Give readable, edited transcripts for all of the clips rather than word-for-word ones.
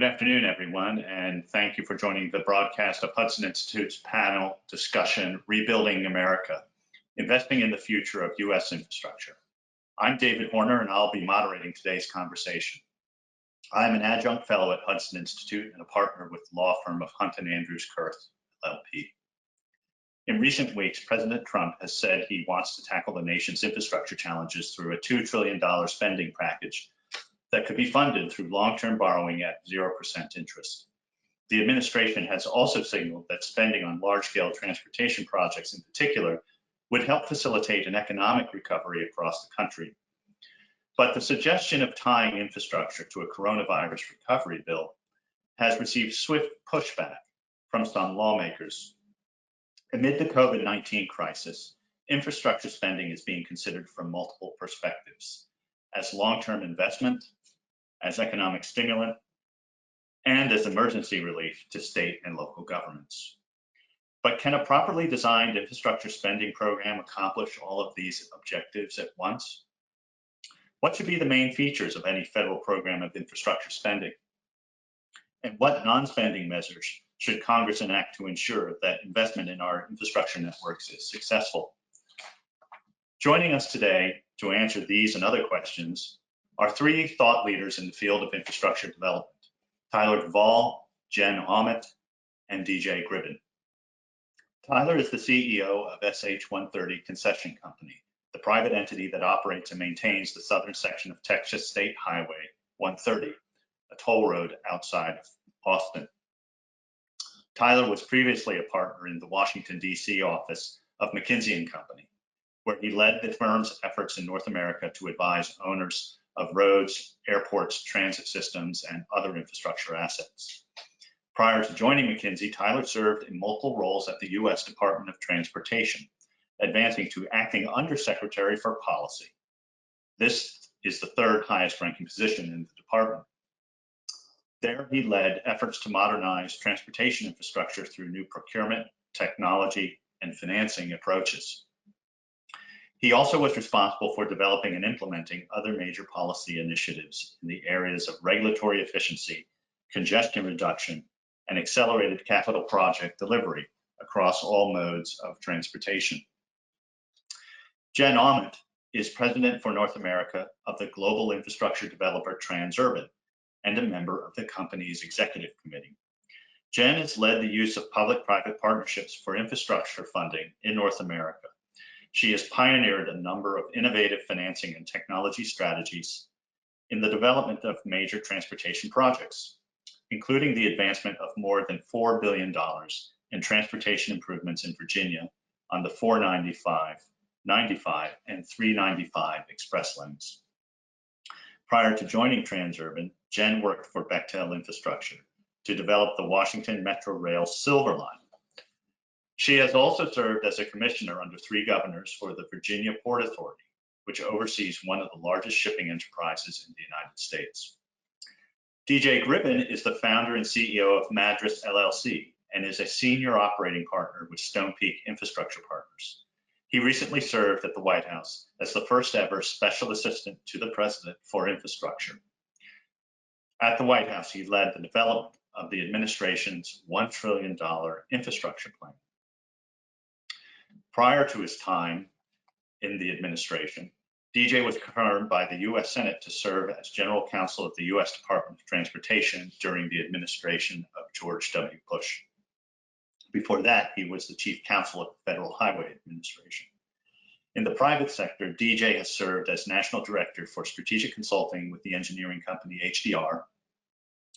Good afternoon, everyone, and thank you for joining the broadcast of Hudson Institute's panel discussion, Rebuilding America, Investing in the Future of U.S. Infrastructure. I'm David Horner, and I'll be moderating today's conversation. I'm an adjunct fellow at Hudson Institute and a partner with the law firm of Hunt and Andrews Kurth, LLP. In recent weeks, President Trump has said he wants to tackle the nation's infrastructure challenges through a $2 trillion spending package that could be funded through long-term borrowing at 0% interest. The administration has also signaled that spending on large-scale transportation projects in particular would help facilitate an economic recovery across the country. But the suggestion of tying infrastructure to a coronavirus recovery bill has received swift pushback from some lawmakers. Amid the COVID-19 crisis, infrastructure spending is being considered from multiple perspectives: as long-term investment, as economic stimulant, and as emergency relief to state and local governments. But can a properly designed infrastructure spending program accomplish all of these objectives at once? What should be the main features of any federal program of infrastructure spending? And what non-spending measures should Congress enact to ensure that investment in our infrastructure networks is successful? Joining us today to answer these and other questions are three thought leaders in the field of infrastructure development: Tyler Duvall, Jen Aument, and DJ Gribben. Tyler is the CEO of SH-130 Concession Company, the private entity that operates and maintains the southern section of Texas State Highway 130, a toll road outside of Austin. Tyler was previously a partner in the Washington, D.C. office of McKinsey & Company, where he led the firm's efforts in North America to advise owners of roads, airports, transit systems, and other infrastructure assets. Prior to joining McKinsey, Tyler served in multiple roles at the U.S. Department of Transportation, advancing to acting undersecretary for policy. This is the third highest ranking position in the department. There, he led efforts to modernize transportation infrastructure through new procurement, technology, and financing approaches. He also was responsible for developing and implementing other major policy initiatives in the areas of regulatory efficiency, congestion reduction, and accelerated capital project delivery across all modes of transportation. Jen Aument is president for North America of the global infrastructure developer Transurban and a member of the company's executive committee. Jen has led the use of public-private partnerships for infrastructure funding in North America. She has pioneered a number of innovative financing and technology strategies in the development of major transportation projects, including the advancement of more than $4 billion in transportation improvements in Virginia on the 495, 95, and 395 express lanes. Prior to joining Transurban, Jen worked for Bechtel Infrastructure to develop the Washington Metro Rail Silver Line. She has also served as a commissioner under three governors for the Virginia Port Authority, which oversees one of the largest shipping enterprises in the United States. DJ Gribben is the founder and CEO of Madras LLC and is a senior operating partner with Stone Peak Infrastructure Partners. He recently served at the White House as the first ever special assistant to the president for infrastructure. At the White House, he led the development of the administration's $1 trillion infrastructure plan. Prior to his time in the administration, DJ was confirmed by the U.S. Senate to serve as general counsel of the U.S. Department of Transportation during the administration of George W. Bush. Before that, he was the chief counsel of the Federal Highway Administration. In the private sector, DJ has served as national director for strategic consulting with the engineering company HDR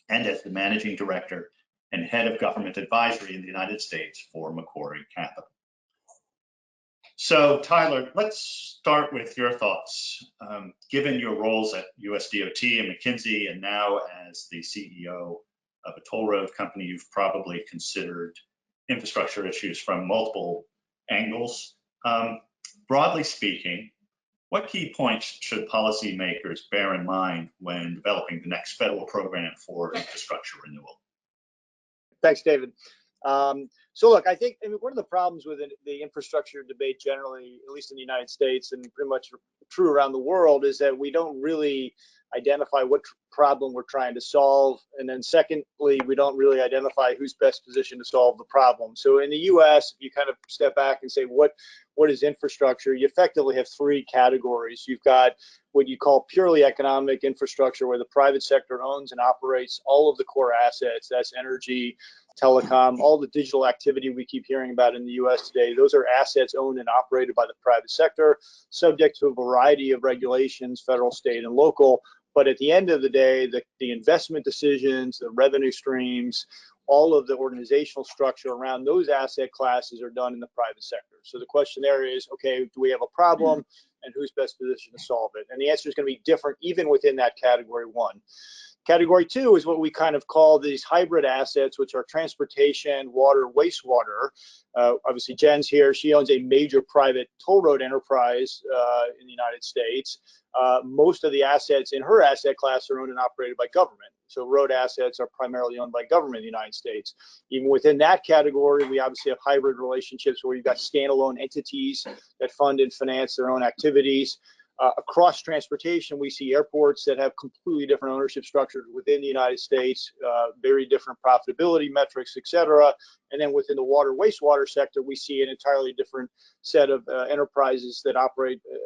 and as the managing director and head of government advisory in the United States for Macquarie Capital. So, Tyler, let's start with your thoughts. Given your roles at US DOT and McKinsey, and now as the CEO of a toll road company, you've probably considered infrastructure issues from multiple angles. Broadly speaking, what key points should policymakers bear in mind when developing the next federal program for infrastructure renewal? Thanks, David. So look, I think one of the problems with the infrastructure debate generally, at least in the United States and pretty much true around the world, is that we don't really identify what problem we're trying to solve. And then secondly, we don't really identify who's best positioned to solve the problem. So in the US, if you kind of step back and say, what is infrastructure? You effectively have three categories. You've got what you call purely economic infrastructure, where the private sector owns and operates all of the core assets. That's energy, telecom, all the digital activity we keep hearing about in the US today. Those are assets owned and operated by the private sector, subject to a variety of regulations, federal, state, and local. But at the end of the day, the investment decisions, the revenue streams, all of the organizational structure around those asset classes are done in the private sector. So the question there is, okay, do we have a problem, and who's best positioned to solve it? And the answer is going to be different even within that category one. Category two is what we kind of call these hybrid assets, which are transportation, water, wastewater. Obviously, Jen's here. She owns a major private toll road enterprise in the United States. Most of the assets in her asset class are owned and operated by government. So road assets are primarily owned by government in the United States. Even within that category, we obviously have hybrid relationships where you've got standalone entities that fund and finance their own activities. Across transportation, we see airports that have completely different ownership structures within the United States, very different profitability metrics, et cetera. And then within the water wastewater sector, we see an entirely different set of enterprises that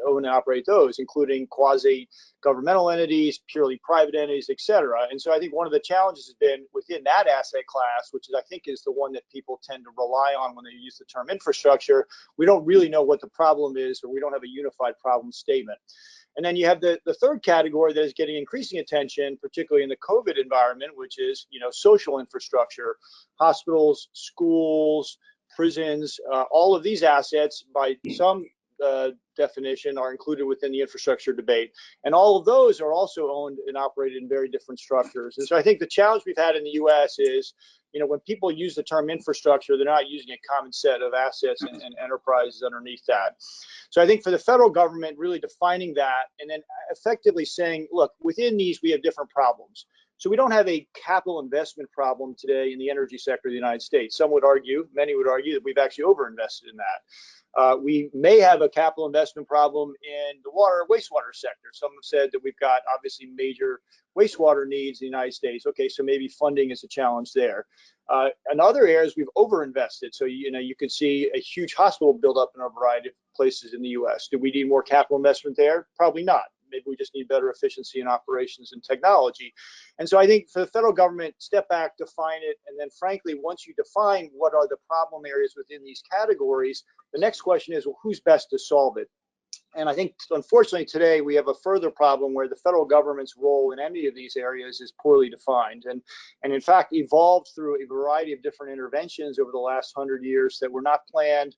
own and operate those, including quasi-governmental entities, purely private entities, et cetera. And so I think one of the challenges has been within that asset class, which I think is the one that people tend to rely on when they use the term infrastructure, we don't really know what the problem is, or we don't have a unified problem statement. And then you have the third category that is getting increasing attention, particularly in the COVID environment, which is, social infrastructure, hospitals, schools, prisons, all of these assets by some definition are included within the infrastructure debate. And all of those are also owned and operated in very different structures. And so I think the challenge we've had in the US is, when people use the term infrastructure, they're not using a common set of assets and enterprises underneath that. So I think for the federal government, really defining that and then effectively saying, look, within these, we have different problems. So we don't have a capital investment problem today in the energy sector of the United States. Some would argue, many would argue, that we've actually overinvested in that. We may have a capital investment problem in the water wastewater sector. Some have said that we've got obviously major wastewater needs in the United States. Okay, so maybe funding is a challenge there. In other areas, we've overinvested. So, you could see a huge hospital build up in a variety of places in the US. Do we need more capital investment there? Probably not. Maybe we just need better efficiency in operations and technology. And so I think for the federal government, step back, define it. And then frankly, once you define what are the problem areas within these categories, the next question is, well, who's best to solve it? And I think, unfortunately, today we have a further problem where the federal government's role in any of these areas is poorly defined and in fact, evolved through a variety of different interventions over the last 100 years that were not planned,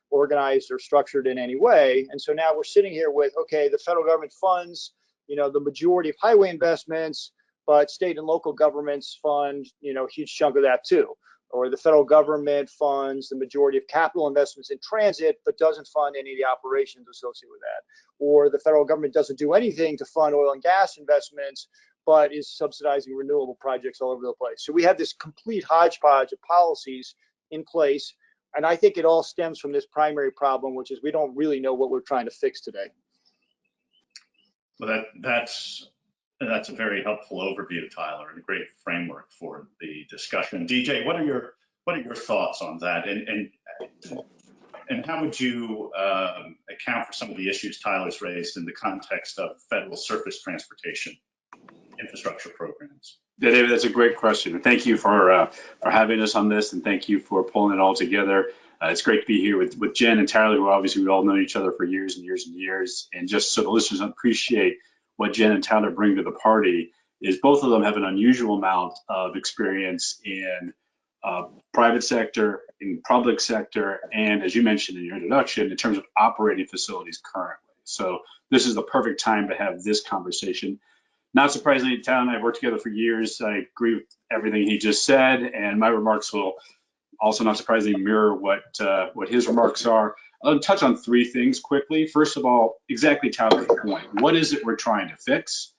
organized, or structured in any way. And so now we're sitting here with, okay, the federal government funds, the majority of highway investments, but state and local governments fund, a huge chunk of that too. Or the federal government funds the majority of capital investments in transit, but doesn't fund any of the operations associated with that. Or the federal government doesn't do anything to fund oil and gas investments, but is subsidizing renewable projects all over the place. So we have this complete hodgepodge of policies in place. And I think it all stems from this primary problem, which is we don't really know what we're trying to fix today. Well, that's a very helpful overview, Tyler, and a great framework for the discussion. DJ, what are your thoughts on that, and how would you account for some of the issues Tyler's raised in the context of federal surface transportation infrastructure programs? Yeah, David, that's a great question. And thank you for having us on this, and thank you for pulling it all together. It's great to be here with Jen and Tyler, who obviously we've all known each other for years and years and years. And just so the listeners appreciate what Jen and Tyler bring to the party, is both of them have an unusual amount of experience in private sector, in public sector, and as you mentioned in your introduction, in terms of operating facilities currently. So this is the perfect time to have this conversation. Not surprisingly, Tyler and I have worked together for years. I agree with everything he just said, and my remarks will also, not surprisingly, mirror what his remarks are. I'll touch on three things quickly. First of all, exactly Tyler's point. What is it we're trying to fix?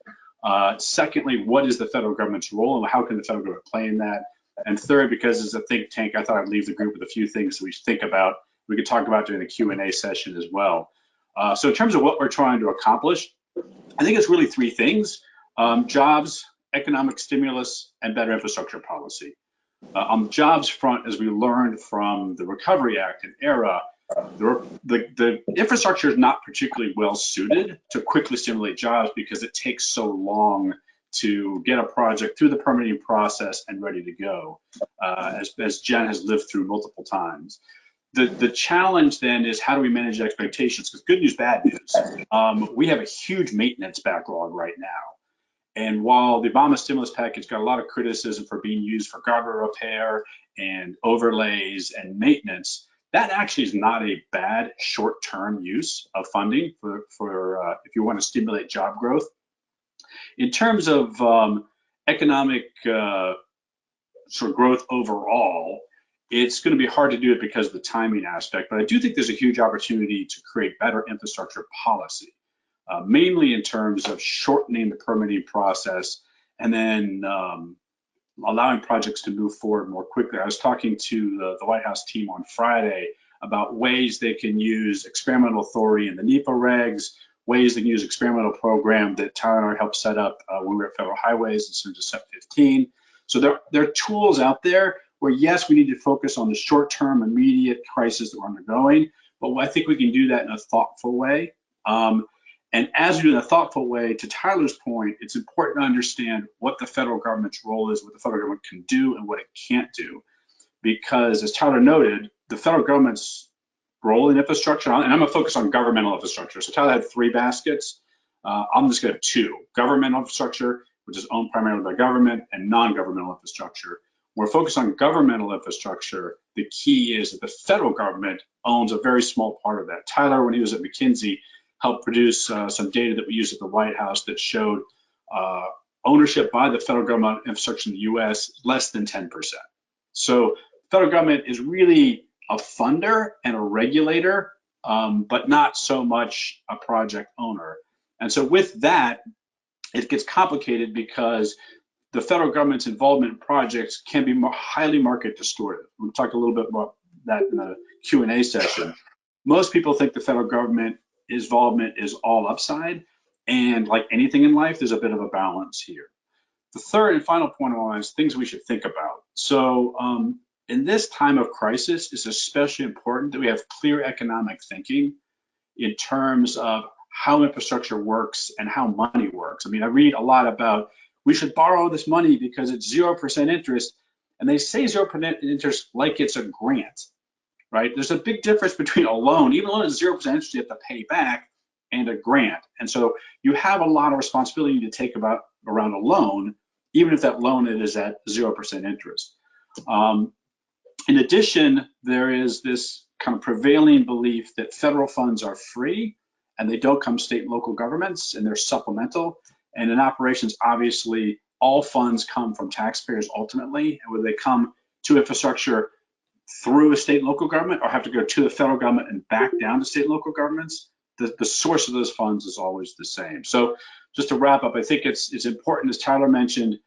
Secondly, what is the federal government's role, and how can the federal government play in that? And third, because as a think tank, I thought I'd leave the group with a few things that we should think about. We could talk about during the Q&A session as well. So in terms of what we're trying to accomplish, I think it's really three things: jobs, economic stimulus, and better infrastructure policy. On the jobs front, as we learned from the Recovery Act and ERA, the infrastructure is not particularly well suited to quickly stimulate jobs because it takes so long to get a project through the permitting process and ready to go, as Jen has lived through multiple times. The challenge then is, how do we manage expectations? Because good news, bad news. We have a huge maintenance backlog right now. And while the Obama stimulus package got a lot of criticism for being used for guardrail repair and overlays and maintenance, that actually is not a bad short-term use of funding for if you want to stimulate job growth. In terms of economic sort of growth overall, it's going to be hard to do it because of the timing aspect, but I do think there's a huge opportunity to create better infrastructure policy, mainly in terms of shortening the permitting process and then allowing projects to move forward more quickly. I was talking to the White House team on Friday about ways they can use experimental authority in the NEPA regs, ways they can use experimental program that Tyler helped set up when we were at Federal Highways in terms of SEP 15. So there are tools out there where, yes, we need to focus on the short-term, immediate crisis that we're undergoing, but I think we can do that in a thoughtful way. And as we do in a thoughtful way, to Tyler's point, it's important to understand what the federal government's role is, what the federal government can do and what it can't do. Because as Tyler noted, the federal government's role in infrastructure, and I'm gonna focus on governmental infrastructure. So Tyler had three baskets. I'm just gonna have two: governmental infrastructure, which is owned primarily by government, and non-governmental infrastructure. When we're focused on governmental infrastructure, the key is that the federal government owns a very small part of that. Tyler, when he was at McKinsey, helped produce some data that we used at the White House that showed ownership by the federal government infrastructure in the US less than 10%. So federal government is really a funder and a regulator, but not so much a project owner. And so with that, it gets complicated because the federal government's involvement in projects can be highly market distorted. We'll talk a little bit about that in the Q&A session. Most people think the federal government involvement is all upside, and like anything in life, there's a bit of a balance here. The third and final point I want is things we should think about. So in this time of crisis, it's especially important that we have clear economic thinking in terms of how infrastructure works and how money works. I mean, I read a lot about we should borrow this money because it's 0% interest, and they say 0% interest like it's a grant. Right? There's a big difference between a loan, even a loan is 0% interest you have to pay back, and a grant. And so you have a lot of responsibility to take around a loan, even if that loan is at 0% interest. In addition, there is this kind of prevailing belief that federal funds are free and they don't come state and local governments, and they're supplemental. And in operations, obviously, all funds come from taxpayers ultimately, and whether they come to infrastructure through a state and local government or have to go to the federal government and back down to state and local governments, the source of those funds is always the same. So just to wrap up, I think it's important, as Tyler mentioned,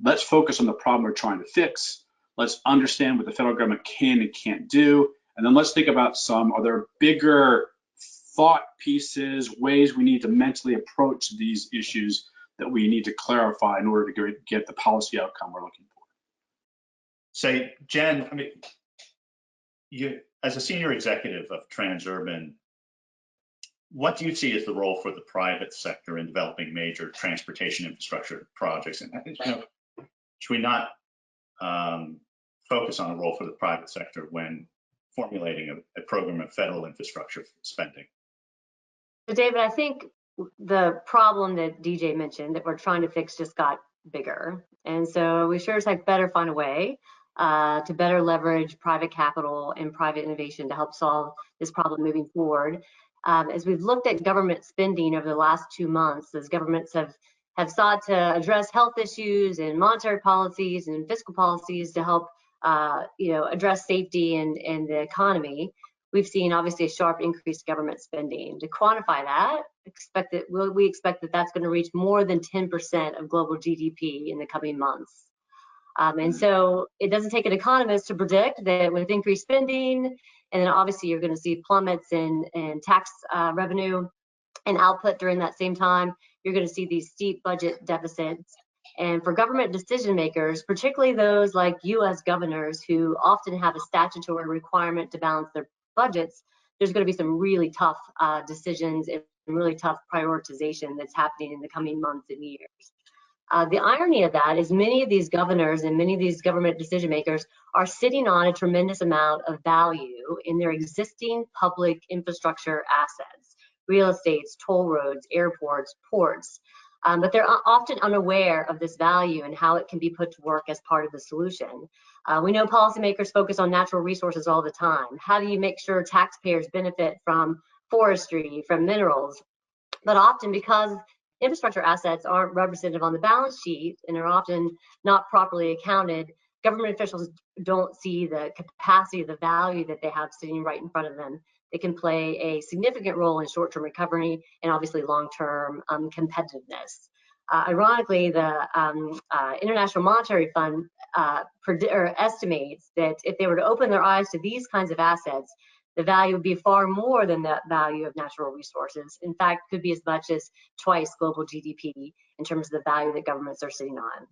let's focus on the problem we're trying to fix. Let's understand what the federal government can and can't do. And then let's think about some other bigger thought pieces, ways we need to mentally approach these issues that we need to clarify in order to get the policy outcome we're looking for. Say, Jen, I mean, you, as a senior executive of Transurban, what do you see as the role for the private sector in developing major transportation infrastructure projects? And should we not focus on a role for the private sector when formulating a program of federal infrastructure spending? So David, I think the problem that DJ mentioned that we're trying to fix just got bigger. And so we sure as heck better find a way to better leverage private capital and private innovation to help solve this problem moving forward. As we've looked at government spending over the last 2 months, as governments have sought to address health issues and monetary policies and fiscal policies to help address safety and the economy, we've seen obviously a sharp increase in government spending. To quantify that, we expect that that's going to reach more than 10% of global GDP in the coming months. And so it doesn't take an economist to predict that with increased spending, and then obviously you're going to see plummets in tax revenue and output during that same time, you're going to see these steep budget deficits. And for government decision makers, particularly those like US governors who often have a statutory requirement to balance their budgets, there's going to be some really tough decisions and really tough prioritization that's happening in the coming months and years. The irony of that is many of these governors and many of these government decision makers are sitting on a tremendous amount of value in their existing public infrastructure assets, real estates, toll roads, airports, ports, but they're often unaware of this value and how it can be put to work as part of the solution. We know policymakers focus on natural resources all the time. How do you make sure taxpayers benefit from forestry, from minerals? But often, because infrastructure assets aren't representative on the balance sheet and are often not properly accounted, government officials don't see the capacity, the value that they have sitting right in front of them. They can play a significant role in short-term recovery and obviously long-term competitiveness. Ironically, the International Monetary Fund estimates that if they were to open their eyes to these kinds of assets, the value would be far more than the value of natural resources. In fact, could be as much as twice global GDP in terms of the value that governments are sitting on.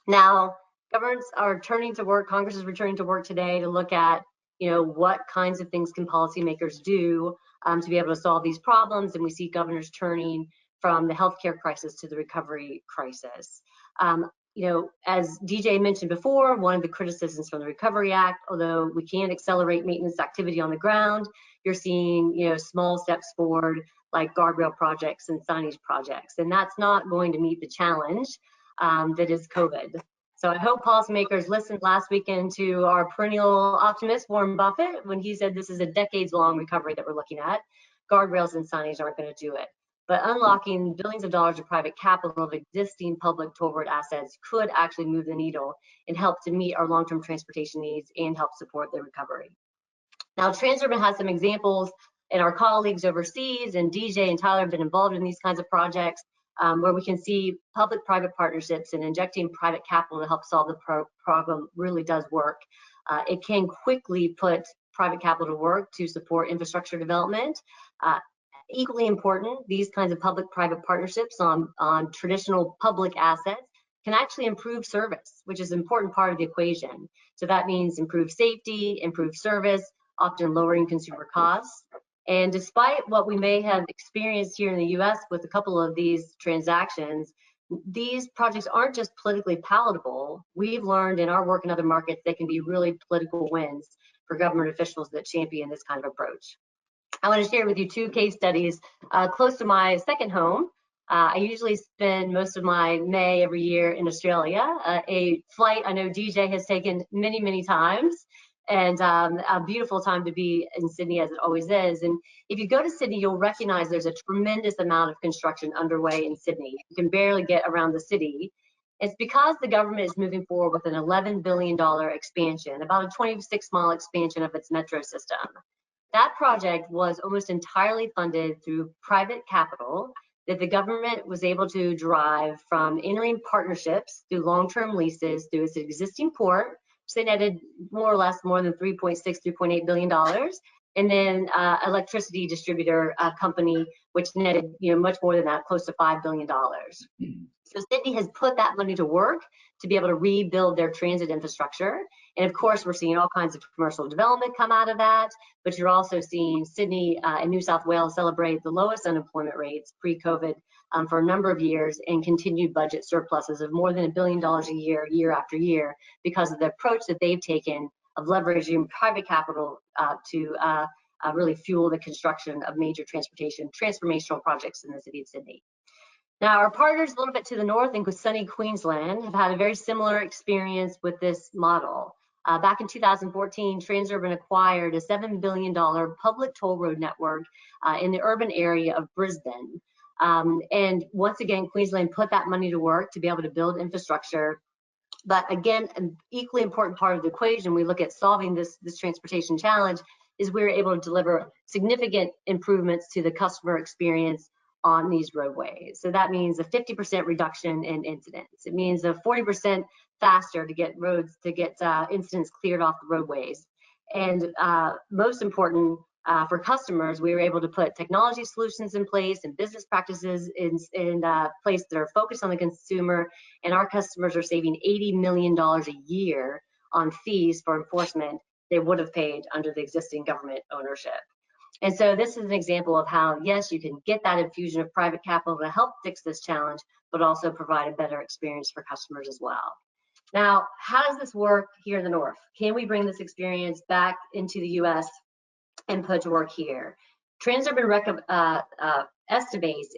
Now, governments are turning to work, Congress is returning to work today to look at, what kinds of things can policymakers do to be able to solve these problems, and we see governors turning from the healthcare crisis to the recovery crisis. As DJ mentioned before, one of the criticisms from the Recovery Act, although we can accelerate maintenance activity on the ground, you're seeing, small steps forward like guardrail projects and signage projects, and that's not going to meet the challenge that is COVID. So I hope policymakers listened last weekend to our perennial optimist, Warren Buffett, when he said this is a decades-long recovery that we're looking at. Guardrails and signage aren't going to do it. But unlocking billions of dollars of private capital of existing public toll road assets could actually move the needle and help to meet our long-term transportation needs and help support the recovery. Now, Transurban has some examples, and our colleagues overseas, and DJ and Tyler have been involved in these kinds of projects where we can see public-private partnerships and injecting private capital to help solve the problem really does work. It can quickly put private capital to work to support infrastructure development. Equally important, these kinds of public-private partnerships on traditional public assets can actually improve service, which is an important part of the equation. So that means improved safety, improved service, often lowering consumer costs. And despite what we may have experienced here in the US with a couple of these transactions, these projects aren't just politically palatable. We've learned in our work in other markets they can be really political wins for government officials that champion this kind of approach. I want to share with you two case studies close to my second home. I usually spend most of my May every year in Australia, a flight I know DJ has taken many, many times, and a beautiful time to be in Sydney, as it always is. And if you go to Sydney, you'll recognize there's a tremendous amount of construction underway in Sydney. You can barely get around the city. It's because the government is moving forward with an $11 billion expansion, about a 26-mile expansion of its metro system. That project was almost entirely funded through private capital that the government was able to derive from entering partnerships through long-term leases through its existing port, which they netted more or less more than $3.8 billion, and then electricity distributor company, which netted much more than that, close to $5 billion. So Sydney has put that money to work to be able to rebuild their transit infrastructure. And of course, we're seeing all kinds of commercial development come out of that, but you're also seeing Sydney and New South Wales celebrate the lowest unemployment rates pre-COVID for a number of years, and continued budget surpluses of more than $1 billion a year, year after year, because of the approach that they've taken of leveraging private capital to really fuel the construction of major transformational projects in the city of Sydney. Now, our partners a little bit to the north in sunny Queensland have had a very similar experience with this model. Back in 2014, Transurban acquired a $7 billion public toll road network in the urban area of Brisbane. And once again, Queensland put that money to work to be able to build infrastructure. But again, an equally important part of the equation, we look at solving this transportation challenge, is we're able to deliver significant improvements to the customer experience on these roadways. So that means a 50% reduction in incidents. It means a 40% faster to get incidents cleared off the roadways. And most important for customers, we were able to put technology solutions in place and business practices in place that are focused on the consumer, and our customers are saving $80 million a year on fees for enforcement they would have paid under the existing government ownership. And so this is an example of how, yes, you can get that infusion of private capital to help fix this challenge, but also provide a better experience for customers as well. Now, how does this work here in the North? Can we bring this experience back into the US and put to work here? Transurban estimates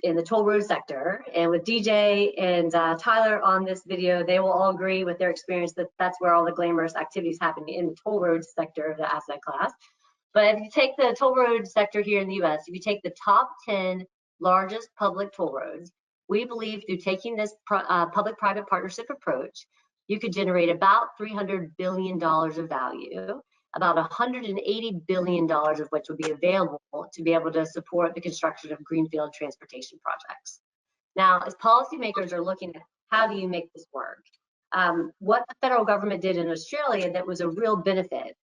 in the toll road sector, and with DJ and Tyler on this video, they will all agree with their experience that that's where all the glamorous activities happen in the toll road sector of the asset class. But if you take the toll road sector here in the US, if you take the top 10 largest public toll roads, we believe through taking this public-private partnership approach, you could generate about $300 billion of value, about $180 billion of which would be available to be able to support the construction of greenfield transportation projects. Now, as policymakers are looking at how do you make this work, what the federal government did in Australia that was a real benefit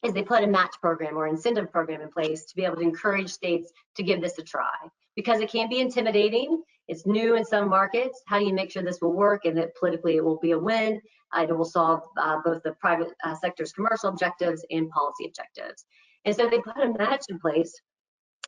is they put a match program or incentive program in place to be able to encourage states to give this a try. Because it can be intimidating, it's new in some markets. How do you make sure this will work and that politically it will be a win? It will solve both the private sector's commercial objectives and policy objectives. And so they put a match in place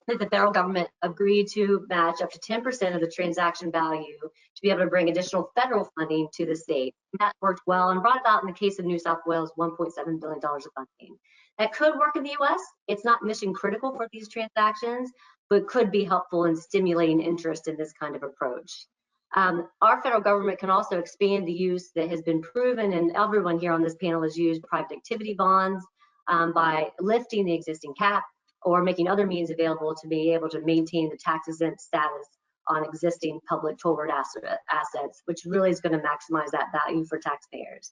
that the federal government agreed to match up to 10% of the transaction value to be able to bring additional federal funding to the state. And that worked well and brought about, in the case of New South Wales, $1.7 billion of funding. That could work in the US. It's not mission critical for these transactions, but could be helpful in stimulating interest in this kind of approach. Our federal government can also expand the use that has been proven, and everyone here on this panel has used private activity bonds by lifting the existing cap or making other means available to be able to maintain the tax-exempt status on existing public toll road assets, which really is going to maximize that value for taxpayers.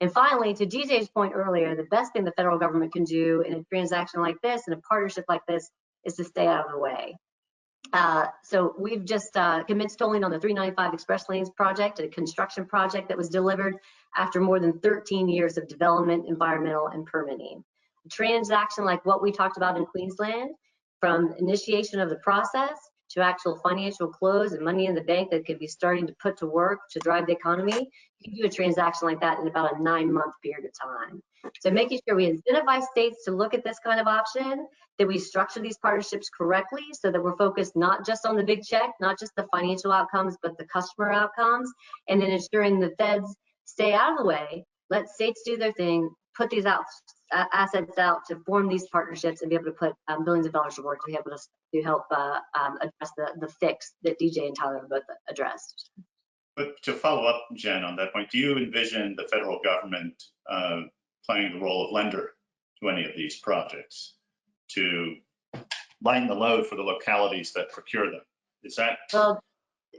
And finally, to DJ's point earlier, the best thing the federal government can do in a transaction like this, in a partnership like this, is to stay out of the way. So we've just commenced tolling on the 395 Express Lanes project, a construction project that was delivered after more than 13 years of development, environmental, and permitting. A transaction like what we talked about in Queensland, from initiation of the process to actual financial close and money in the bank that could be starting to put to work to drive the economy, you can do a transaction like that in about a 9-month period of time. So making sure we incentivize states to look at this kind of option, that we structure these partnerships correctly so that we're focused not just on the big check, not just the financial outcomes, but the customer outcomes, and then ensuring the feds stay out of the way, let states do their thing, put these assets out to form these partnerships and be able to put billions of dollars to work to be able to help address the fix that DJ and Tyler have both addressed. But to follow up, Jen, on that point, do you envision the federal government playing the role of lender to any of these projects to lighten the load for the localities that procure them? Is that?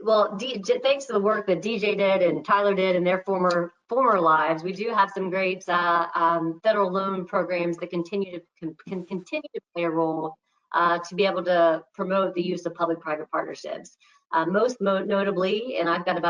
Well, thanks to the work that DJ did and Tyler did in their former lives, we do have some great federal loan programs that can continue to play a role to be able to promote the use of public-private partnerships. Most notably, and I've got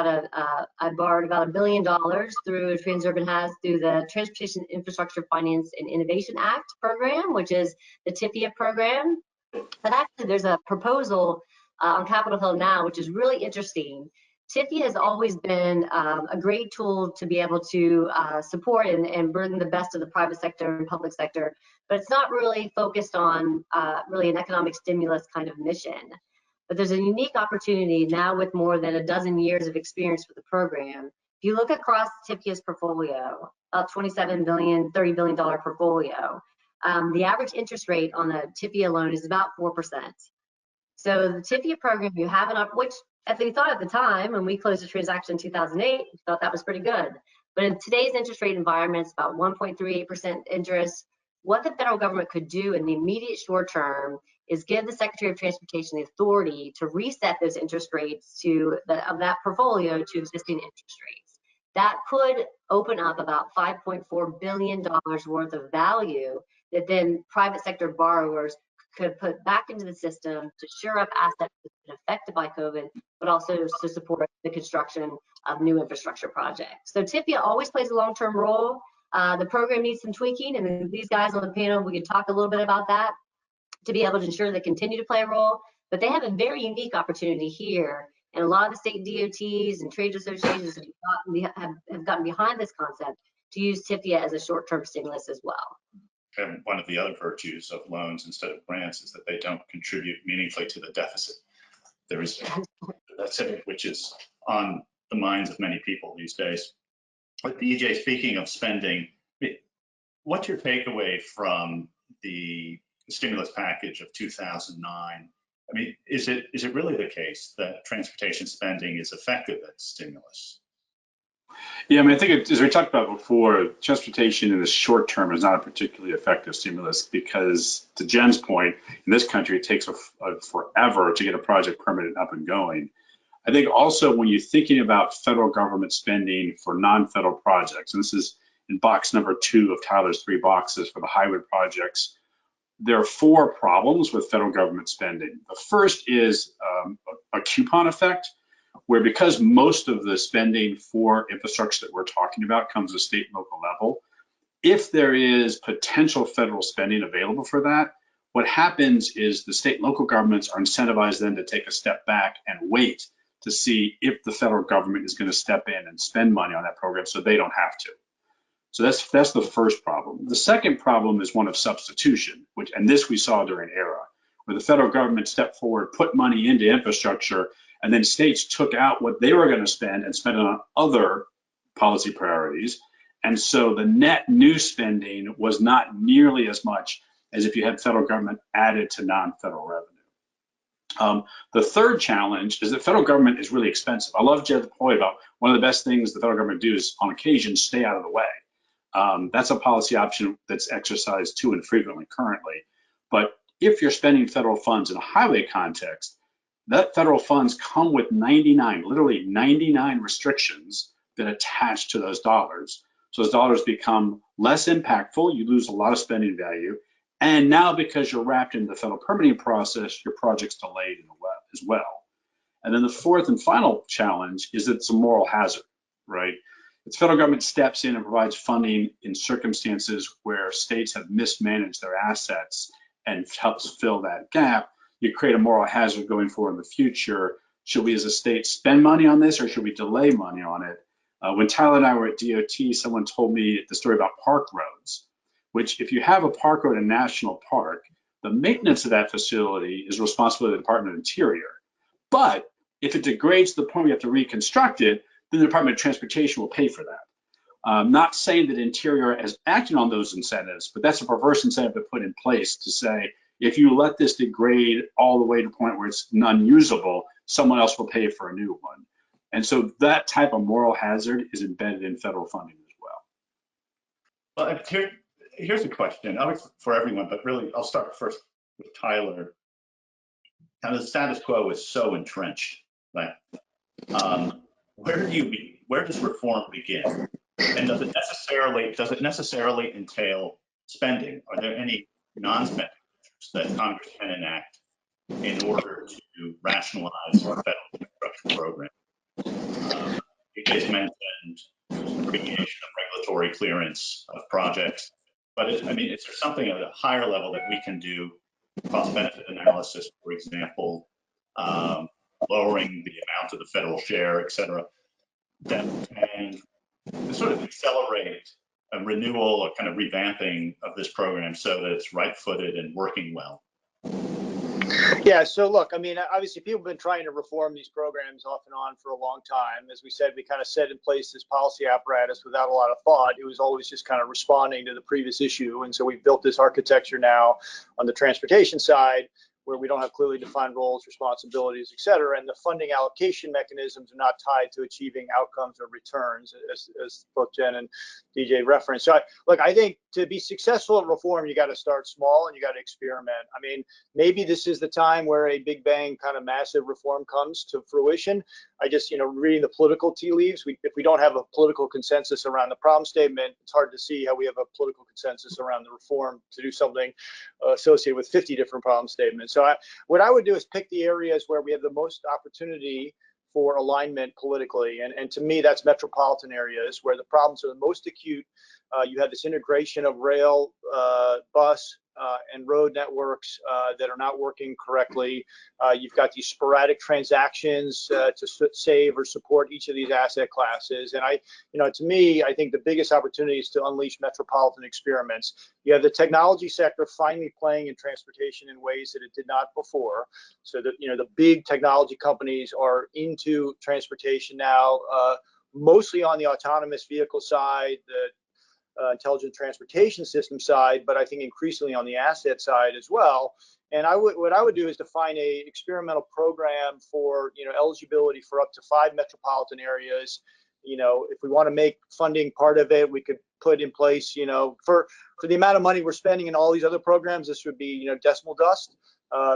I borrowed about $1 billion through Transurban has through the Transportation Infrastructure Finance and Innovation Act program, which is the TIFIA program. But actually, there's a proposal on Capitol Hill now, which is really interesting. TIFIA has always been a great tool to be able to support and bring the best of the private sector and public sector, but it's not really focused on really an economic stimulus kind of mission. But there's a unique opportunity now with more than a dozen years of experience with the program. If you look across TIFIA's portfolio, about $27 billion, $30 billion portfolio, the average interest rate on a TIFIA loan is about 4%. So the TIFIA program, you have which as we thought at the time when we closed the transaction in 2008, we thought that was pretty good. But in today's interest rate environment, it's about 1.38% interest. What the federal government could do in the immediate short term is give the Secretary of Transportation the authority to reset those interest rates of that portfolio to existing interest rates. That could open up about $5.4 billion worth of value that then private sector borrowers could put back into the system to shore up assets that have been affected by COVID, but also to support the construction of new infrastructure projects. So TIFIA always plays a long-term role. The program needs some tweaking, and these guys on the panel, we could talk a little bit about that to be able to ensure they continue to play a role. But they have a very unique opportunity here, and a lot of the state DOTs and trade associations have gotten behind this concept to use TIFIA as a short-term stimulus as well. And one of the other virtues of loans instead of grants is that they don't contribute meaningfully to the deficit. There is that's it, which is on the minds of many people these days. But DJ, speaking of spending, what's your takeaway from the stimulus package of 2009? I mean, is it really the case that transportation spending is effective at stimulus? Yeah, I mean, I think as we talked about before, transportation in the short term is not a particularly effective stimulus because, to Jen's point, in this country, it takes forever to get a project permitted up and going. I think also when you're thinking about federal government spending for non-federal projects, and this is in box number 2 of Tyler's 3 boxes for the highway projects, there are 4 problems with federal government spending. The first is a coupon effect, where because most of the spending for infrastructure that we're talking about comes at state and local level, if there is potential federal spending available for that, what happens is the state and local governments are incentivized then to take a step back and wait to see if the federal government is going to step in and spend money on that program so they don't have to. So that's the first problem. The second problem is one of substitution, and this we saw during ERA, where the federal government stepped forward, put money into infrastructure, and then states took out what they were going to spend and spent it on other policy priorities. And so the net new spending was not nearly as much as if you had federal government added to non-federal revenue. The third challenge is that federal government is really expensive. I love Jed's point about one of the best things the federal government do is on occasion stay out of the way. That's a policy option that's exercised too infrequently currently. But if you're spending federal funds in a highway context, that federal funds come with literally 99 restrictions that attach to those dollars. So those dollars become less impactful, you lose a lot of spending value, and now because you're wrapped in the federal permitting process, your project's delayed as well. And then the fourth and final challenge is that it's a moral hazard, right? If the federal government steps in and provides funding in circumstances where states have mismanaged their assets and helps fill that gap, you create a moral hazard going forward in the future. Should we as a state spend money on this or should we delay money on it? When Tyler and I were at DOT, someone told me the story about park roads, which if you have a park road in a national park, the maintenance of that facility is responsibility of the Department of Interior. But if it degrades to the point we have to reconstruct it, then the Department of Transportation will pay for that. Not saying that Interior has acted on those incentives, but that's a perverse incentive to put in place to say, if you let this degrade all the way to the point where it's unusable, someone else will pay for a new one. And so that type of moral hazard is embedded in federal funding as well. Well, here's a question for everyone, but really I'll start first with Tyler. Kind of the status quo is so entrenched, right? Where does reform begin? And does it necessarily entail spending? Are there any non-spending measures that Congress can enact in order to rationalize our federal infrastructure program? You guys mentioned abbreviation of regulatory clearance of projects, but is there something at a higher level that we can do? Cost-benefit analysis, for example, lowering the amount of the federal share, et cetera, that can sort of accelerate a renewal or kind of revamping of this program so that it's right-footed and working well. Yeah, so look, obviously people have been trying to reform these programs off and on for a long time. As we said, we kind of set in place this policy apparatus without a lot of thought. It was always just kind of responding to the previous issue. And so we've built this architecture now on the transportation side where we don't have clearly defined roles, responsibilities, et cetera, and the funding allocation mechanisms are not tied to achieving outcomes or returns, as both Jen and DJ referenced. So I think to be successful at reform, you got to start small and you got to experiment. I mean, maybe this is the time where a big bang kind of massive reform comes to fruition. I just, reading the political tea leaves, if we don't have a political consensus around the problem statement, it's hard to see how we have a political consensus around the reform to do something associated with 50 different problem statements. So what I would do is pick the areas where we have the most opportunity for alignment politically. And to me, that's metropolitan areas where the problems are the most acute. You have this integration of rail, bus, and road networks that are not working correctly. You've got these sporadic transactions to save or support each of these asset classes. And to me, I think the biggest opportunity is to unleash metropolitan experiments. You have the technology sector finally playing in transportation in ways that it did not before. So that, the big technology companies are into transportation now, mostly on the autonomous vehicle side, the intelligent transportation system side, but I think increasingly on the asset side as well. And what I would do is define a experimental program for eligibility for up to 5 metropolitan areas. If we want to make funding part of it, we could put in place, for the amount of money we're spending in all these other programs, this would be decimal dust.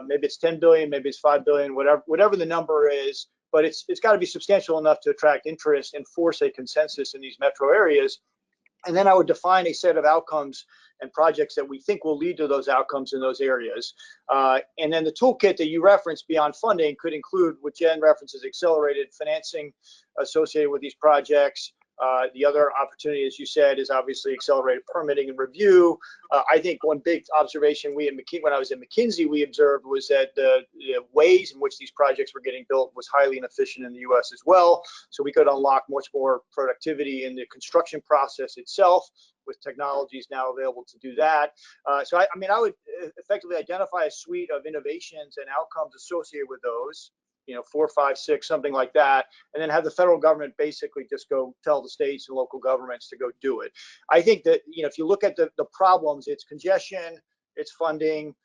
Maybe it's 10 billion, maybe it's 5 billion, whatever the number is. But it's got to be substantial enough to attract interest and force a consensus in these metro areas. And then I would define a set of outcomes and projects that we think will lead to those outcomes in those areas. And then the toolkit that you referenced beyond funding could include what Jen references, accelerated financing associated with these projects. The other opportunity, as you said, is obviously accelerated permitting and review. I think one big observation when I was at McKinsey, we observed was that the ways in which these projects were getting built was highly inefficient in the U.S. as well. So we could unlock much more productivity in the construction process itself with technologies now available to do that. So I would effectively identify a suite of innovations and outcomes associated with those. 4, 5, 6, something like that, and then have the federal government basically just go tell the states and local governments to go do it. I think that, if you look at the problems, it's congestion, it's funding,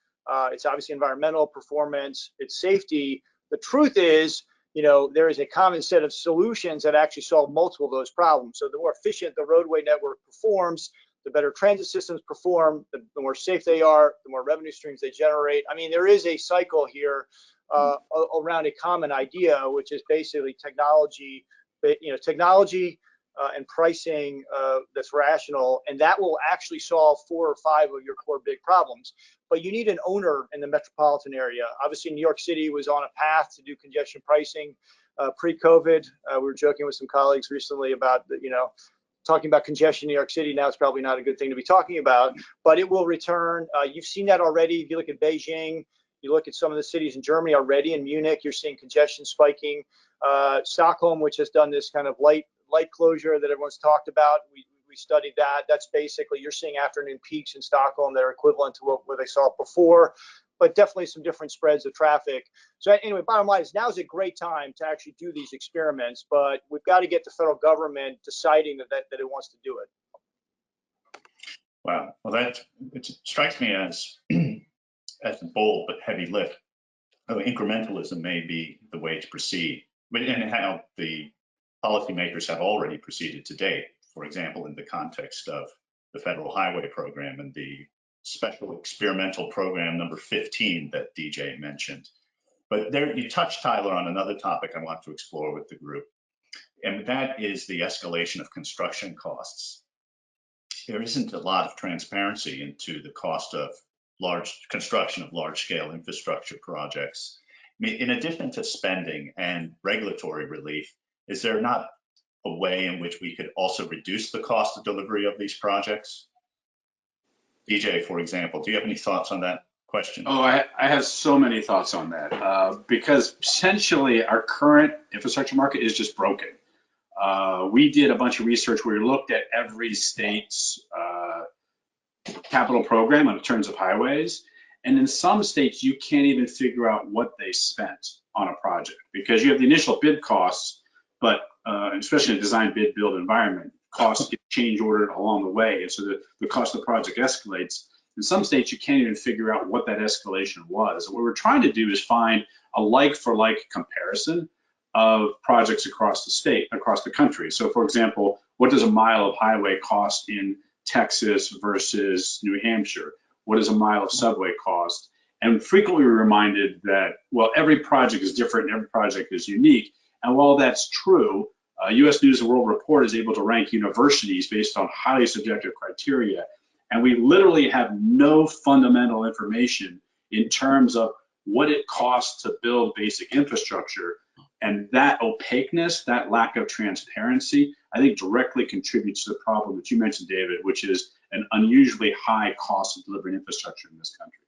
it's obviously environmental performance, it's safety. The truth is, there is a common set of solutions that actually solve multiple of those problems. So the more efficient the roadway network performs, the better transit systems perform, the more safe they are, the more revenue streams they generate. I mean, there is a cycle here around a common idea, which is basically technology, and pricing that's rational, and that will actually solve 4 or 5 of your core big problems. But you need an owner in the metropolitan area. Obviously, New York City was on a path to do congestion pricing pre-COVID. We were joking with some colleagues recently about talking about congestion in New York City now is probably not a good thing to be talking about, but it will return. You've seen that already. If you look at Beijing, you look at some of the cities in Germany already. In Munich, you're seeing congestion spiking. Stockholm, which has done this kind of light closure that everyone's talked about, we studied that. That's basically, you're seeing afternoon peaks in Stockholm that are equivalent to what they saw before, but definitely some different spreads of traffic. So anyway, bottom line is now is a great time to actually do these experiments, but we've got to get the federal government deciding that it wants to do it. Wow. Well, it strikes me as a bold but heavy lift. Incrementalism may be the way to proceed, but and how the policymakers have already proceeded to date. For example, in the context of the federal highway program and the special experimental program number 15 that DJ mentioned. But there, you touched, Tyler, on another topic I want to explore with the group, and that is the escalation of construction costs. There isn't a lot of transparency into the cost of construction of large-scale infrastructure projects. I mean, in addition to spending and regulatory relief, is there not a way in which we could also reduce the cost of delivery of these projects? DJ, for example, do you have any thoughts on that question? Oh, I have so many thoughts on that because essentially our current infrastructure market is just broken. We did a bunch of research where we looked at every state's capital program in terms of highways. And in some states, you can't even figure out what they spent on a project because you have the initial bid costs, but especially in a design, bid, build environment, costs get change ordered along the way. And so the cost of the project escalates. In some states, you can't even figure out what that escalation was. And what we're trying to do is find a like-for-like comparison of projects across the state, across the country. So for example, what does a mile of highway cost in Texas versus New Hampshire? What does a mile of subway cost? And frequently we're reminded that, well, every project is different and every project is unique. And while that's true, U.S. News and World Report is able to rank universities based on highly subjective criteria. And we literally have no fundamental information in terms of what it costs to build basic infrastructure. And that opaqueness, that lack of transparency, I think directly contributes to the problem that you mentioned, David, which is an unusually high cost of delivering infrastructure in this country.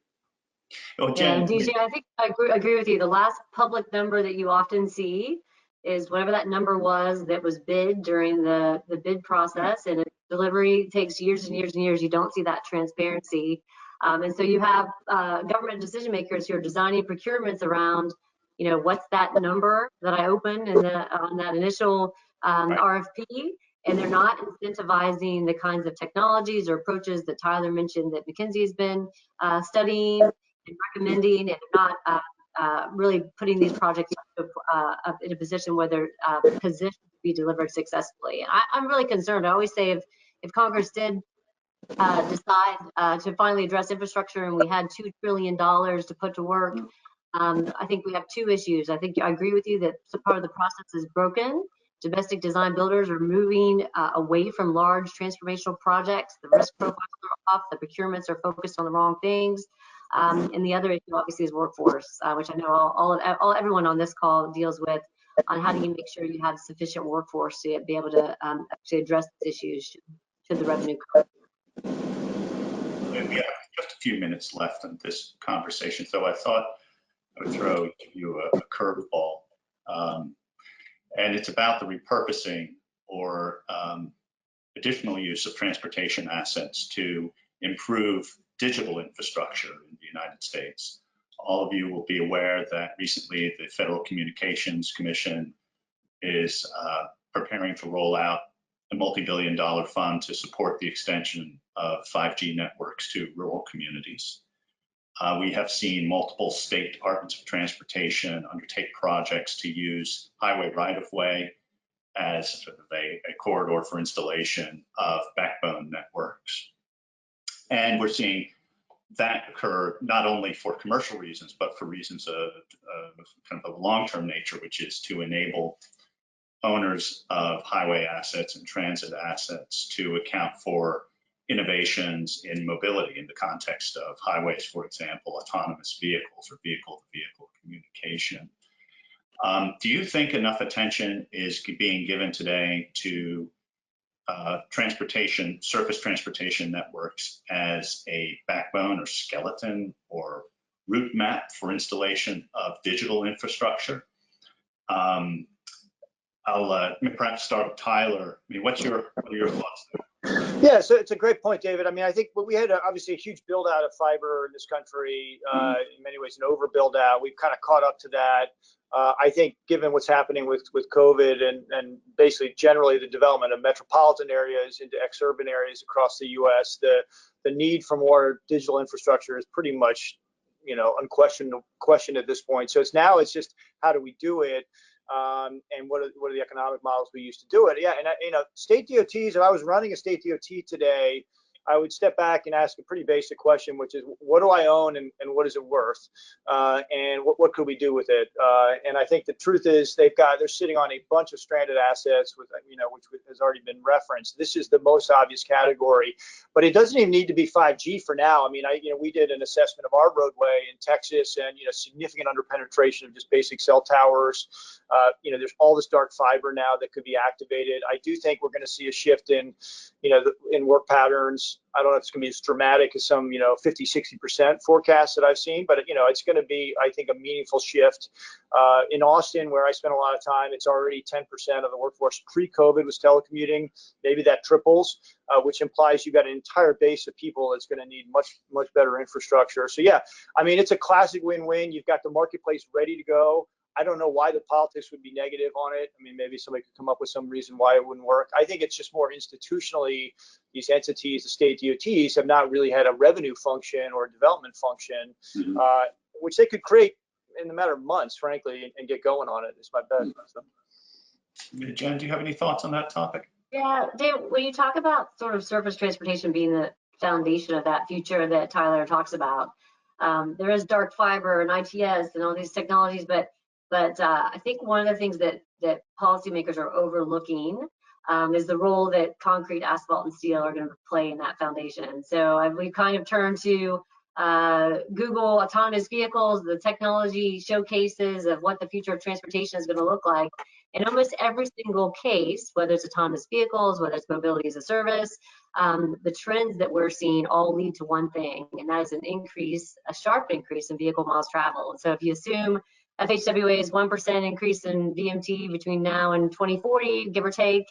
Oh, Jen, Yeah, DJ, I think I agree with you. The last public number that you often see is whatever that number was that was bid during the bid process, and delivery takes years and years and years. You don't see that transparency. And so you have government decision makers who are designing procurements around, you know, what's that number that I open in on that initial RFP, and they're not incentivizing the kinds of technologies or approaches that Tyler mentioned that McKinsey has been studying and recommending, and not really putting these projects in a position where they're positioned to be delivered successfully. I'm really concerned. I always say if Congress did decide to finally address infrastructure and we had $2 trillion to put to work, I think we have two issues. I think I agree with you that some part of the process is broken. Domestic design builders are moving away from large transformational projects. The risk profiles are off. The procurements are focused on the wrong things. And the other issue obviously is workforce, which I know everyone on this call deals with, on how do you make sure you have sufficient workforce to be able to actually address these issues should the revenue come. we have just a few minutes left in this conversation, so I thought I would throw you a curveball. And it's about the repurposing or additional use of transportation assets to improve digital infrastructure in the United States. All of you will be aware that recently the Federal Communications Commission is preparing to roll out a multi-billion-dollar fund to support the extension of 5G networks to rural communities. We have seen multiple state departments of transportation undertake projects to use highway right-of-way as sort of a corridor for installation of backbone networks. And we're seeing that occur not only for commercial reasons, but for reasons of kind of a long-term nature, which is to enable owners of highway assets and transit assets to account for innovations in mobility in the context of highways, for example, autonomous vehicles or vehicle-to-vehicle communication. Do you think enough attention is being given today to transportation, surface transportation networks as a backbone or skeleton or route map for installation of digital infrastructure? I'll perhaps start with Tyler. I mean, what are your thoughts there? Yeah, so it's a great point, David. I mean, I think we had obviously a huge build out of fiber in this country, in many ways an over build out. We've kind of caught up to that. I think given what's happening with COVID and basically generally the development of metropolitan areas into ex-urban areas across the U.S., the need for more digital infrastructure is pretty much, you know, unquestioned at this point. So it's just how do we do it? And what are the economic models we use to do it? Yeah, and you know, state DOTs, if I was running a state DOT today, I would step back and ask a pretty basic question, which is, what do I own and what is it worth? And what could we do with it? And I think the truth is they're sitting on a bunch of stranded assets with, you know, which has already been referenced. This is the most obvious category, but it doesn't even need to be 5G for now. I mean, we did an assessment of our roadway in Texas, and, you know, significant underpenetration of just basic cell towers. You know, there's all this dark fiber now that could be activated. I do think we're going to see a shift in, you know, in work patterns. I don't know if it's going to be as dramatic as some, you know, 50, 60% forecasts that I've seen, but, you know, it's going to be, I think, a meaningful shift. In Austin, where I spent a lot of time, it's already 10% of the workforce pre-COVID was telecommuting. Maybe that triples, which implies you've got an entire base of people that's going to need much, much better infrastructure. So, yeah, I mean, it's a classic win-win. You've got the marketplace ready to go. I don't know why the politics would be negative on it. I mean, maybe somebody could come up with some reason why it wouldn't work. I think it's just more institutionally, these entities, the state DOTs, have not really had a revenue function or a development function, which they could create in a matter of months, frankly, and get going on it. Is my bet. So. Jen, do you have any thoughts on that topic? Yeah, Dave, when you talk about sort of surface transportation being the foundation of that future that Tyler talks about, there is dark fiber and ITS and all these technologies, but I think one of the things that policymakers are overlooking is the role that concrete, asphalt, and steel are going to play in that foundation. So we've kind of turned to Google autonomous vehicles, the technology showcases of what the future of transportation is going to look like. In almost every single case, whether it's autonomous vehicles, whether it's mobility as a service, the trends that we're seeing all lead to one thing, and that is an increase, a sharp increase in vehicle miles traveled. So if you assume FHWA is 1% increase in VMT between now and 2040, give or take,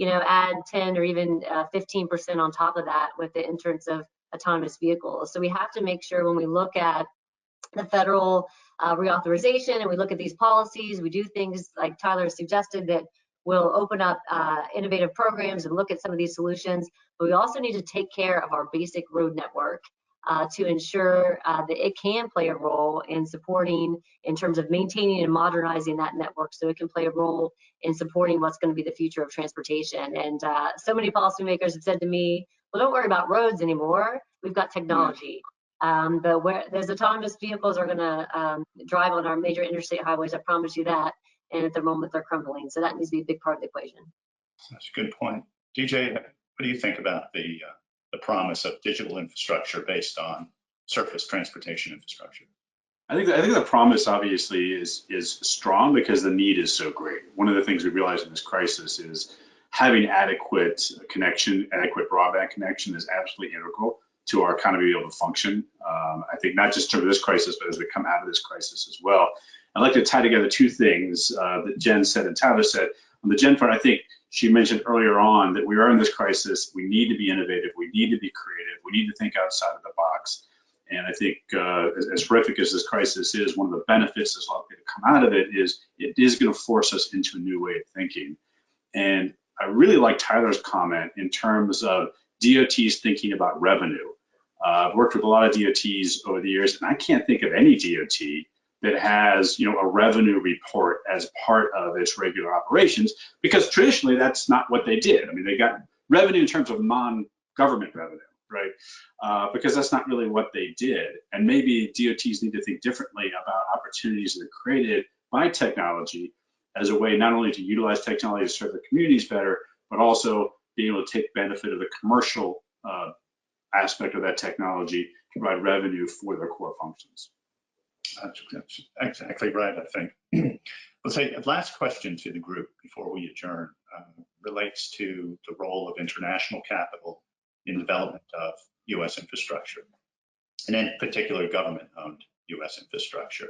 add 10 or even 15% on top of that with the entrance of autonomous vehicles. So we have to make sure when we look at the federal reauthorization and we look at these policies, we do things like Tyler suggested that will open up innovative programs and look at some of these solutions, but we also need to take care of our basic road network to ensure that it can play a role in supporting, in terms of maintaining and modernizing that network, so it can play a role in supporting what's going to be the future of transportation. And so many policymakers have said to me, well, don't worry about roads anymore, we've got technology. But where there's autonomous vehicles are going to drive on our major interstate highways, I promise you that. And at the moment, they're crumbling. So that needs to be a big part of the equation. That's a good point. DJ, what do you think about the promise of digital infrastructure based on surface transportation infrastructure? I think the promise obviously is strong because the need is so great. One of the things we realize in this crisis is having adequate connection, adequate broadband connection is absolutely integral to our economy be able to function. I think not just through this crisis, but as we come out of this crisis as well. I'd like to tie together two things that Jen said and Tyler said. On the Jen front, I think she mentioned earlier on that we are in this crisis. We need to be innovative. We need to be creative. We need to think outside of the box. And I think as horrific as this crisis is, one of the benefits that's likely to come out of it is going to force us into a new way of thinking. And I really like Tyler's comment in terms of DOTs thinking about revenue. I've worked with a lot of DOTs over the years, and I can't think of any DOT that has, a revenue report as part of its regular operations, because traditionally that's not what they did. I mean, they got revenue in terms of non-government revenue, right? Because that's not really what they did. And maybe DOTs need to think differently about opportunities that are created by technology as a way not only to utilize technology to serve the communities better, but also being able to take benefit of the commercial aspect of that technology to provide revenue for their core functions. That's exactly right, I think. Let's say last question to the group before we adjourn relates to the role of international capital in development of U.S. infrastructure, and in particular government-owned U.S. infrastructure.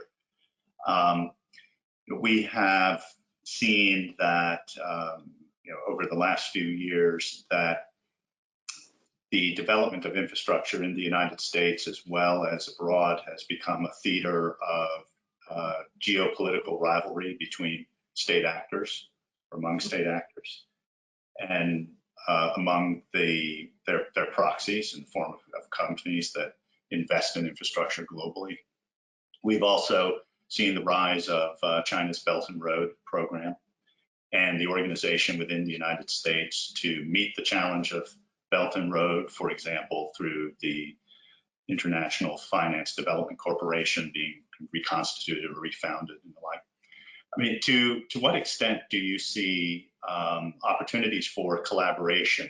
We have seen that over the last few years that the development of infrastructure in the United States as well as abroad has become a theater of geopolitical rivalry between state actors, or among state actors, and among their proxies in the form of companies that invest in infrastructure globally. We've also seen the rise of China's Belt and Road program and the organization within the United States to meet the challenge of Belt and Road, for example, through the International Finance Development Corporation being reconstituted or refounded and the like. I mean, to what extent do you see opportunities for collaboration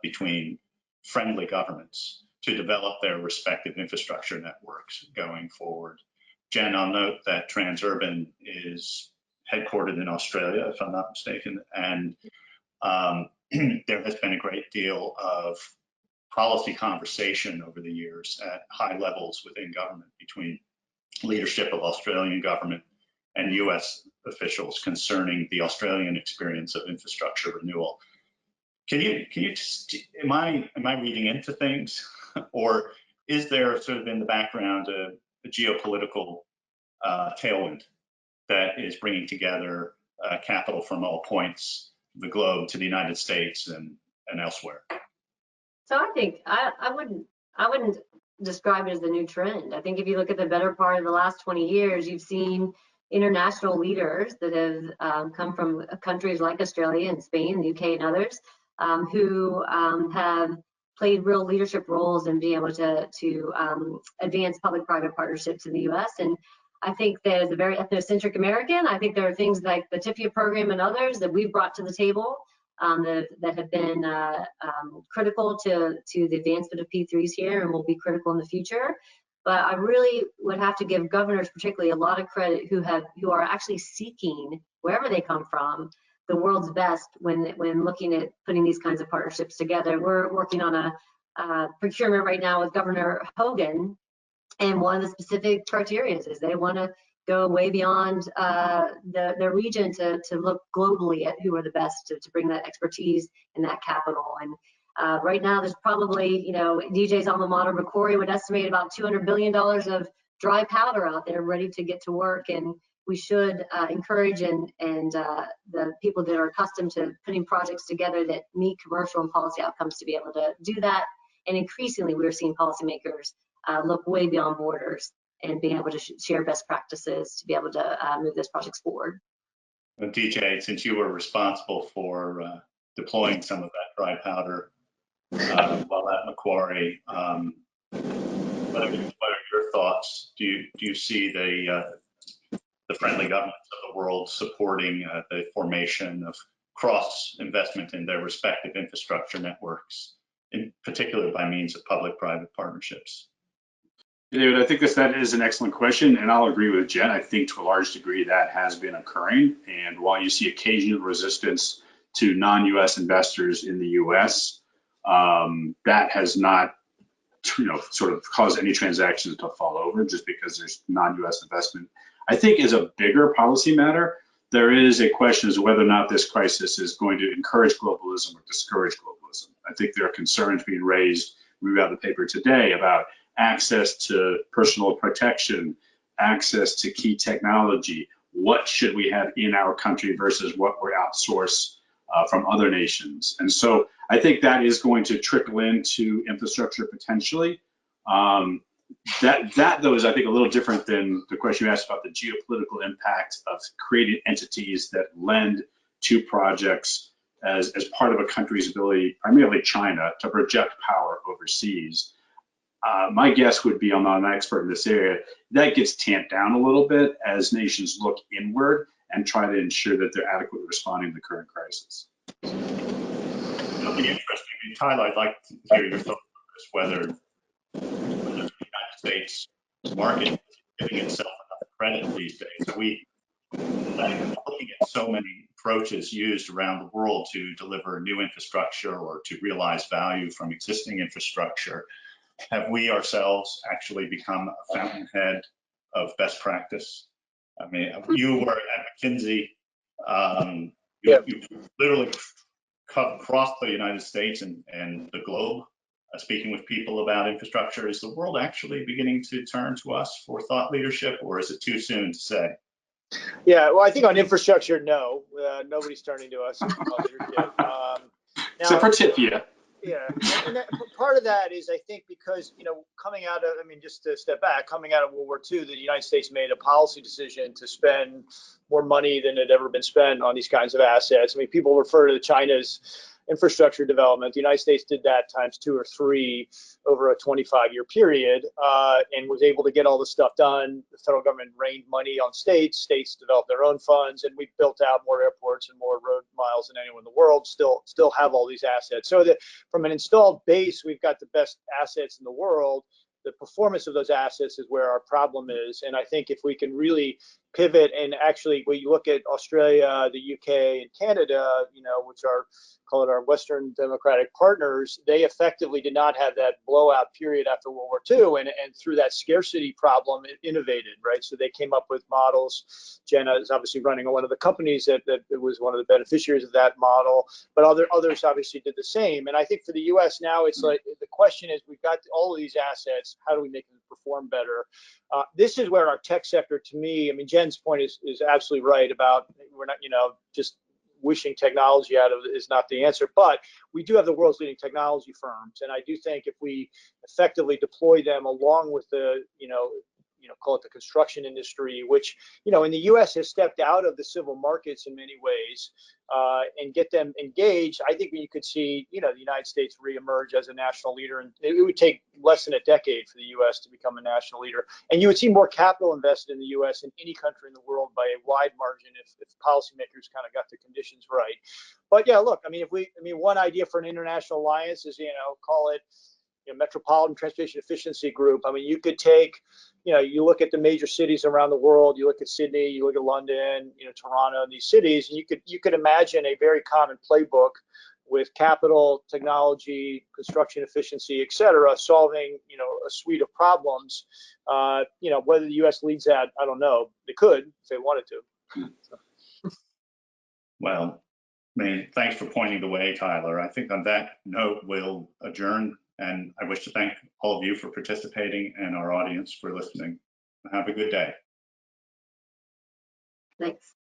between friendly governments to develop their respective infrastructure networks going forward? Jen, I'll note that Transurban is headquartered in Australia, if I'm not mistaken, and there has been a great deal of policy conversation over the years at high levels within government between leadership of Australian government and US officials concerning the Australian experience of infrastructure renewal. Can you just, am I reading into things, or is there sort of in the background a geopolitical tailwind that is bringing together capital from all points of the globe to the United States and elsewhere? So I think I wouldn't describe it as the new trend. I think if you look at the better part of the last 20 years, you've seen international leaders that have come from countries like Australia and Spain, the UK, and others, who have played real leadership roles in being able to advance public-private partnerships in the U.S. And I think that as a very ethnocentric American, I think there are things like the TIFIA program and others that we've brought to the table that have been critical to the advancement of P3s here and will be critical in the future. But I really would have to give governors particularly a lot of credit who are actually seeking, wherever they come from, the world's best when looking at putting these kinds of partnerships together. We're working on a procurement right now with Governor Hogan, and one of the specific criteria is they want to go way beyond their region to look globally at who are the best to bring that expertise and that capital. And right now, there's probably, DJ's alma mater, Macquarie, would estimate about $200 billion of dry powder out there ready to get to work. And we should encourage and the people that are accustomed to putting projects together that meet commercial and policy outcomes to be able to do that. And increasingly, we're seeing policymakers look way beyond borders and being able to share best practices to be able to move those projects forward. Well, DJ, since you were responsible for deploying some of that dry powder while at Macquarie, what are your thoughts? Do you see the friendly governments of the world supporting the formation of cross investment in their respective infrastructure networks, in particular by means of public-private partnerships? David, I think that is an excellent question, and I'll agree with Jen. I think to a large degree that has been occurring, and while you see occasional resistance to non-U.S. investors in the U.S., that has not, sort of caused any transactions to fall over just because there's non-U.S. investment. I think as a bigger policy matter, there is a question as to whether or not this crisis is going to encourage globalism or discourage globalism. I think there are concerns being raised, we read the paper today, about access to personal protection, access to key technology. What should we have in our country versus what we're outsourced from other nations? And so I think that is going to trickle into infrastructure potentially. That though is, I think, a little different than the question you asked about the geopolitical impact of creating entities that lend to projects as part of a country's ability, primarily China, to project power overseas. My guess would be, I'm not an expert in this area, that gets tamped down a little bit as nations look inward and try to ensure that they're adequately responding to the current crisis. Something interesting, Tyler, I'd like to hear your thoughts on this, whether the United States market is giving itself enough credit these days. So looking at so many approaches used around the world to deliver new infrastructure or to realize value from existing infrastructure, have we ourselves actually become a fountainhead of best practice? I mean, you were at McKinsey, you literally crossed the United States and the globe, speaking with people about infrastructure. Is the world actually beginning to turn to us for thought leadership, or is it too soon to say? Yeah, well, I think on infrastructure, no, nobody's turning to us for thought leadership. Except for TIFIA. Yeah, and part of that is, I think, because, coming out of, just to step back, coming out of World War II, the United States made a policy decision to spend more money than had ever been spent on these kinds of assets. People refer to China's infrastructure development. The United States did that times 2 or 3 over a 25-year period, and was able to get all this stuff done. The federal government rained money on states. States developed their own funds, and we built out more airports and more road miles than anyone in the world. Still have all these assets. So that from an installed base, we've got the best assets in the world. The performance of those assets is where our problem is. And I think if we can really pivot, and actually when you look at Australia, the UK, and Canada, which are, call it our Western democratic partners, they effectively did not have that blowout period after World War II, and through that scarcity problem, it innovated, right? So they came up with models. Jenna is obviously running one of the companies that was one of the beneficiaries of that model, but others obviously did the same. And I think for the US now, it's like the question is, we've got all of these assets, how do we make them perform better? This is where our tech sector, to me, Jen's point is absolutely right about, we're not, just wishing technology out of it is not the answer, but we do have the world's leading technology firms. And I do think if we effectively deploy them along with the, call it the construction industry, which, in the U.S. has stepped out of the civil markets in many ways, and get them engaged. I think you could see, the United States reemerge as a national leader, and it would take less than a decade for the U.S. to become a national leader. And you would see more capital invested in the U.S. than any country in the world by a wide margin if policymakers kind of got the conditions right. But yeah, look, one idea for an international alliance is, call it, Metropolitan Transportation Efficiency Group. You could take, you look at the major cities around the world, you look at Sydney, you look at London, Toronto, and these cities, and you could imagine a very common playbook with capital, technology, construction efficiency, et cetera, solving, a suite of problems. Whether the U.S. leads that, I don't know. They could if they wanted to. Well, thanks for pointing the way, Tyler. I think on that note, we'll adjourn. And I wish to thank all of you for participating and our audience for listening. Have a good day. Thanks.